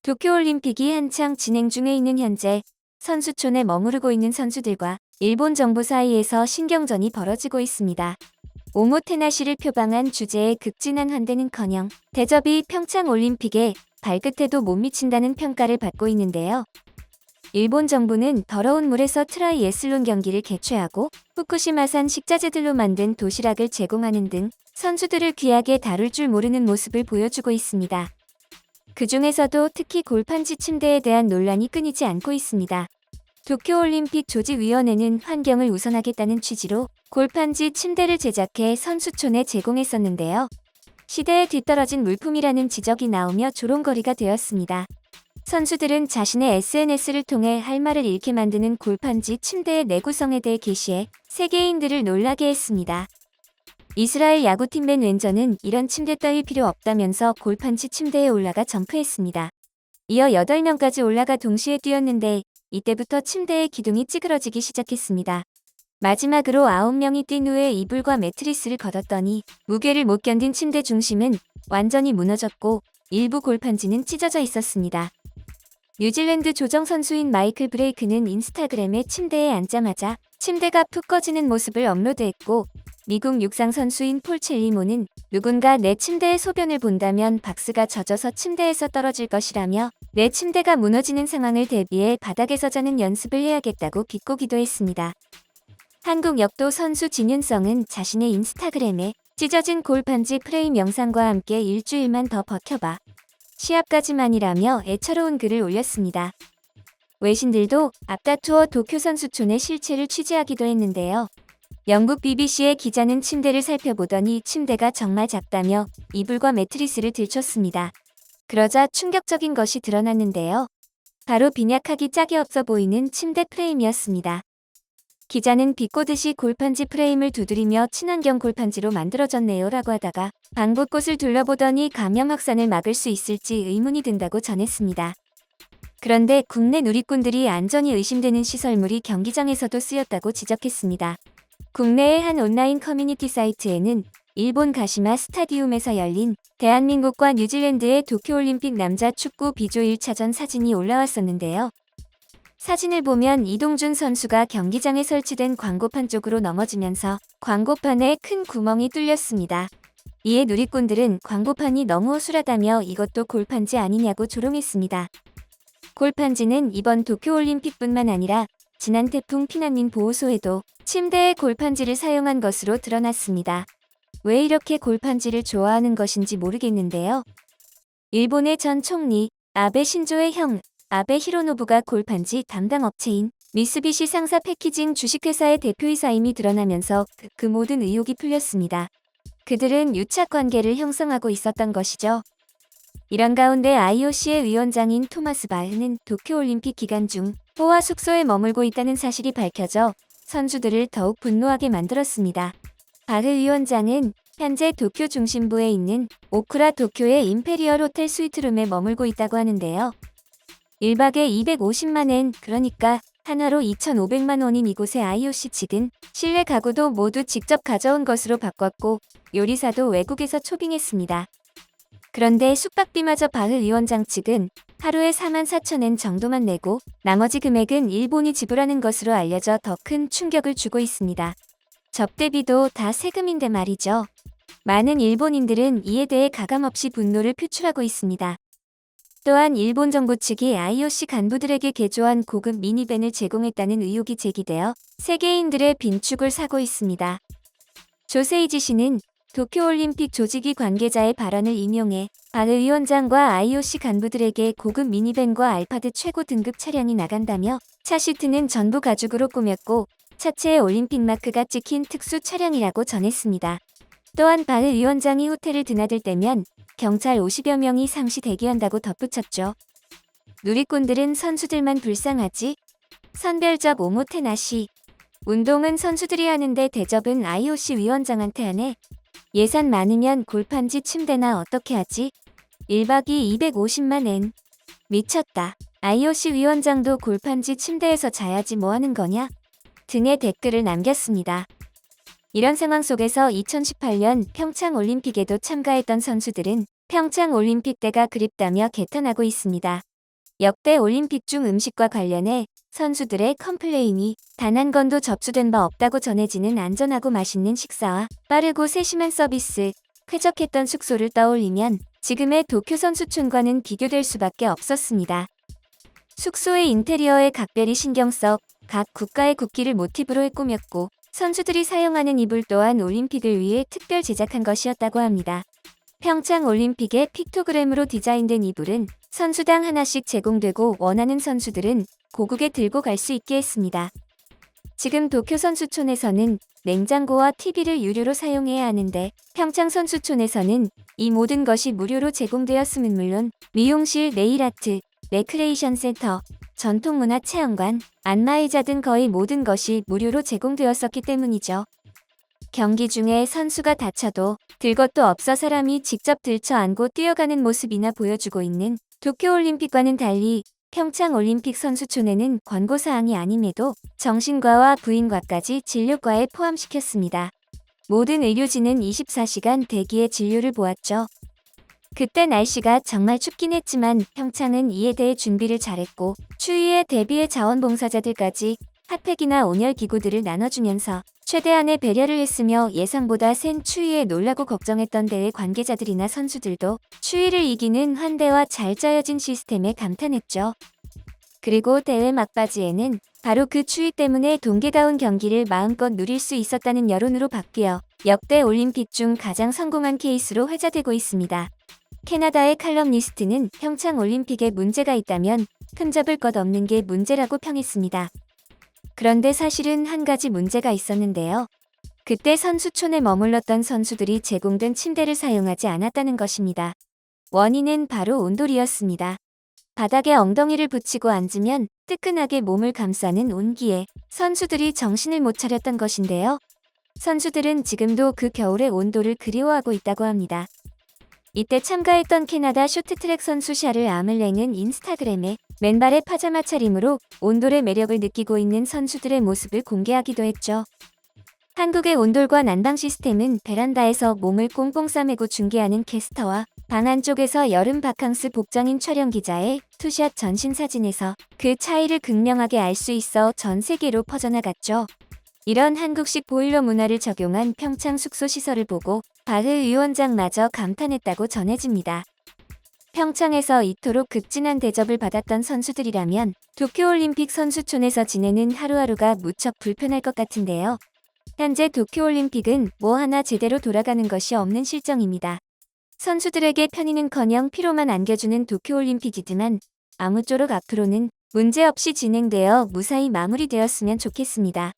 도쿄올림픽이 한창 진행 중에 있는 현재 선수촌에 머무르고 있는 선수들과 일본 정부 사이에서 신경전이 벌어지고 있습니다. 오모테나시를 표방한 주제에 극진한 환대는커녕 대접이 평창올림픽에 발끝에도 못 미친다는 평가를 받고 있는데요. 일본 정부는 더러운 물에서 트라이애슬론 경기를 개최하고 후쿠시마산 식자재들로 만든 도시락을 제공하는 등 선수들을 귀하게 다룰 줄 모르는 모습을 보여주고 있습니다. 그 중에서도 특히 골판지 침대에 대한 논란이 끊이지 않고 있습니다. 도쿄올림픽 조직위원회는 환경을 우선하겠다는 취지로 골판지 침대를 제작해 선수촌에 제공했었는데요. 시대에 뒤떨어진 물품이라는 지적이 나오며 조롱거리가 되었습니다. 선수들은 자신의 SNS를 통해 할 말을 잃게 만드는 골판지 침대의 내구성에 대해 게시해 세계인들을 놀라게 했습니다. 이스라엘 야구팀 벤 웬저는 이런 침대 따위 필요 없다면서 골판지 침대에 올라가 점프했습니다. 이어 8명까지 올라가 동시에 뛰었는데 이때부터 침대의 기둥이 찌그러지기 시작했습니다. 마지막으로 9명이 뛴 후에 이불과 매트리스를 걷었더니 무게를 못 견딘 침대 중심은 완전히 무너졌고 일부 골판지는 찢어져 있었습니다. 뉴질랜드 조정 선수인 마이클 브레이크는 인스타그램에 침대에 앉자마자 침대가 푹 꺼지는 모습을 업로드했고, 미국 육상 선수인 폴 첼리모는 누군가 내 침대의 소변을 본다면 박스가 젖어서 침대에서 떨어질 것이라며 내 침대가 무너지는 상황을 대비해 바닥에서 자는 연습을 해야겠다고 비꼬기도 했습니다. 한국 역도 선수 진윤성은 자신의 인스타그램에 찢어진 골판지 프레임 영상과 함께 일주일만 더 버텨봐. 시합까지만이라며 애처로운 글을 올렸습니다. 외신들도 앞다투어 도쿄 선수촌의 실체를 취재하기도 했는데요. 영국 BBC의 기자는 침대를 살펴보더니 침대가 정말 작다며 이불과 매트리스를 들췄습니다. 그러자 충격적인 것이 드러났는데요. 바로 빈약하기 짝이 없어 보이는 침대 프레임이었습니다. 기자는 비꼬듯이 골판지 프레임을 두드리며 친환경 골판지로 만들어졌네요 라고 하다가 방 곳곳을 둘러보더니 감염 확산을 막을 수 있을지 의문이 든다고 전했습니다. 그런데 국내 누리꾼들이 안전이 의심되는 시설물이 경기장에서도 쓰였다고 지적했습니다. 국내의 한 온라인 커뮤니티 사이트에는 일본 가시마 스타디움에서 열린 대한민국과 뉴질랜드의 도쿄올림픽 남자 축구 비조 1차전 사진이 올라왔었는데요. 사진을 보면 이동준 선수가 경기장에 설치된 광고판 쪽으로 넘어지면서 광고판에 큰 구멍이 뚫렸습니다. 이에 누리꾼들은 광고판이 너무 허술하다며 이것도 골판지 아니냐고 조롱했습니다. 골판지는 이번 도쿄올림픽뿐만 아니라 지난 태풍 피난민 보호소에도 침대에 골판지를 사용한 것으로 드러났습니다. 왜 이렇게 골판지를 좋아하는 것인지 모르겠는데요. 일본의 전 총리 아베 신조의 형 아베 히로노부가 골판지 담당 업체인 미쓰비시 상사 패키징 주식회사의 대표이사임이 드러나면서 그 모든 의혹이 풀렸습니다. 그들은 유착 관계를 형성하고 있었던 것이죠. 이런 가운데 IOC의 위원장인 토마스 바흐는 도쿄올림픽 기간 중 포화 숙소에 머물고 있다는 사실이 밝혀져 선수들을 더욱 분노하게 만들었습니다. 바흐 위원장은 현재 도쿄 중심부에 있는 오쿠라 도쿄의 임페리얼 호텔 스위트룸에 머물고 있다고 하는데요. 1박에 250만 엔, 그러니까 한화로 2,500만 원인 이곳의 IOC 측은 실내 가구도 모두 직접 가져온 것으로 바꿨고 요리사도 외국에서 초빙했습니다. 그런데 숙박비마저 바흐 위원장 측은 하루에 44,000엔 정도만 내고 나머지 금액은 일본이 지불하는 것으로 알려져 더 큰 충격을 주고 있습니다. 접대비도 다 세금인데 말이죠. 많은 일본인들은 이에 대해 가감없이 분노를 표출하고 있습니다. 또한 일본 정부 측이 IOC 간부들에게 개조한 고급 미니밴을 제공했다는 의혹이 제기되어 세계인들의 빈축을 사고 있습니다. 조세이지 씨는 도쿄올림픽 조직위 관계자의 발언을 인용해 바흐 위원장과 IOC 간부들에게 고급 미니밴과 알파드 최고 등급 차량이 나간다며 차 시트는 전부 가죽으로 꾸몄고 차체에 올림픽 마크가 찍힌 특수 차량이라고 전했습니다. 또한 바흐 위원장이 호텔을 드나들 때면 경찰 50여 명이 상시 대기한다고 덧붙였죠. 누리꾼들은 선수들만 불쌍하지? 선별적 오모테나시. 운동은 선수들이 하는데 대접은 IOC 위원장한테 하네. 예산 많으면 골판지 침대나 어떻게 하지? 1박이 250만 엔. 미쳤다. IOC 위원장도 골판지 침대에서 자야지 뭐 하는 거냐? 등의 댓글을 남겼습니다. 이런 상황 속에서 2018년 평창올림픽에도 참가했던 선수들은 평창올림픽 때가 그립다며 개탄하고 있습니다. 역대 올림픽 중 음식과 관련해 선수들의 컴플레인이 단 한 건도 접수된 바 없다고 전해지는 안전하고 맛있는 식사와 빠르고 세심한 서비스, 쾌적했던 숙소를 떠올리면 지금의 도쿄 선수촌과는 비교될 수밖에 없었습니다. 숙소의 인테리어에 각별히 신경 써 각 국가의 국기를 모티브로 꾸몄고 선수들이 사용하는 이불 또한 올림픽을 위해 특별 제작한 것이었다고 합니다. 평창 올림픽의 픽토그램으로 디자인된 이불은 선수당 하나씩 제공되고 원하는 선수들은 고국에 들고 갈 수 있게 했습니다. 지금 도쿄 선수촌에서는 냉장고와 TV를 유료로 사용해야 하는데 평창 선수촌에서는 이 모든 것이 무료로 제공되었음은 물론 미용실, 네일아트, 레크레이션 센터, 전통문화 체험관, 안마의자 등 거의 모든 것이 무료로 제공되었었기 때문이죠. 경기 중에 선수가 다쳐도 들 것도 없어 사람이 직접 들쳐 안고 뛰어가는 모습이나 보여주고 있는 도쿄올림픽과는 달리 평창올림픽 선수촌에는 권고사항이 아님에도 정신과와 부인과까지 진료과에 포함시켰습니다. 모든 의료진은 24시간 대기의 진료를 보았죠. 그때 날씨가 정말 춥긴 했지만 평창은 이에 대해 준비를 잘했고 추위에 대비해 자원봉사자들까지 핫팩이나 온열 기구들을 나눠주면서 최대한의 배려를 했으며 예상보다 센 추위에 놀라고 걱정했던 대회 관계자들이나 선수들도 추위를 이기는 환대와 잘 짜여진 시스템에 감탄했죠. 그리고 대회 막바지에는 바로 그 추위 때문에 동계다운 경기를 마음껏 누릴 수 있었다는 여론으로 바뀌어 역대 올림픽 중 가장 성공한 케이스로 회자되고 있습니다. 캐나다의 칼럼니스트는 평창 올림픽에 문제가 있다면 흠잡을 것 없는 게 문제라고 평했습니다. 그런데 사실은 한 가지 문제가 있었는데요. 그때 선수촌에 머물렀던 선수들이 제공된 침대를 사용하지 않았다는 것입니다. 원인은 바로 온돌이었습니다. 바닥에 엉덩이를 붙이고 앉으면 뜨끈하게 몸을 감싸는 온기에 선수들이 정신을 못 차렸던 것인데요. 선수들은 지금도 그 겨울의 온도를 그리워하고 있다고 합니다. 이때 참가했던 캐나다 쇼트트랙 선수 샤를 아멜랭은 인스타그램에 맨발의 파자마 차림으로 온돌의 매력을 느끼고 있는 선수들의 모습을 공개하기도 했죠. 한국의 온돌과 난방 시스템은 베란다에서 몸을 꽁꽁 싸매고 중계하는 캐스터와 방 안쪽에서 여름 바캉스 복장인 촬영 기자의 투샷 전신 사진에서 그 차이를 극명하게 알 수 있어 전 세계로 퍼져나갔죠. 이런 한국식 보일러 문화를 적용한 평창 숙소 시설을 보고 바흐 위원장마저 감탄했다고 전해집니다. 평창에서 이토록 극진한 대접을 받았던 선수들이라면 도쿄올림픽 선수촌에서 지내는 하루하루가 무척 불편할 것 같은데요. 현재 도쿄올림픽은 뭐 하나 제대로 돌아가는 것이 없는 실정입니다. 선수들에게 편의는커녕 피로만 안겨주는 도쿄올림픽이지만 아무쪼록 앞으로는 문제없이 진행되어 무사히 마무리되었으면 좋겠습니다.